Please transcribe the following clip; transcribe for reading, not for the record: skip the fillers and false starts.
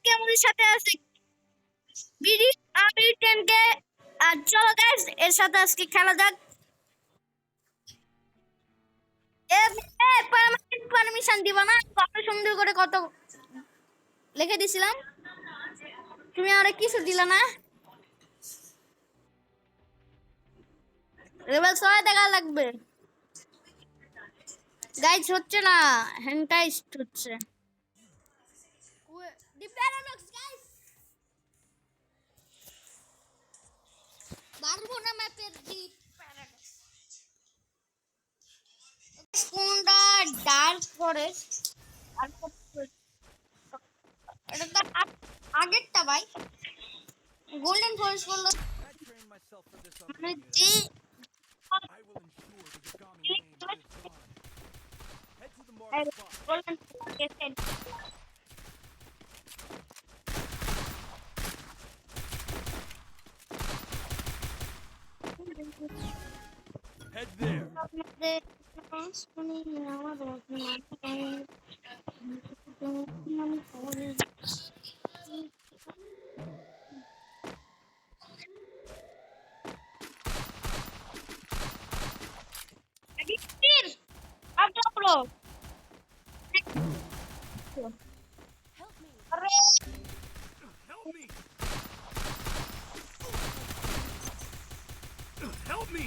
আজকে আমাদের সাথে আছে বিডি আমি 10কে। আর চলো গাইস এর সাথে আজকে খেলা যাক। পারমিশন দিবা না? কত সুন্দর করে কত লিখে দিছিলাম, তুমি আরে কিছু দিলা না। লেভেল 6 দেখা লাগবে গাইস, হচ্ছে না, হ্যান্ডটাইস্ট হচ্ছে। দি প্যারাডক্স গাইস, পারবো না ম্যাপের দি প্যারাডক্স। কোনটা ডার্ক ফরেস্ট আর এটা তো আগেরটা ভাই, গোল্ডেন ফরেস্ট বললো মানে যে golden forest. Head there. Help me! Help me!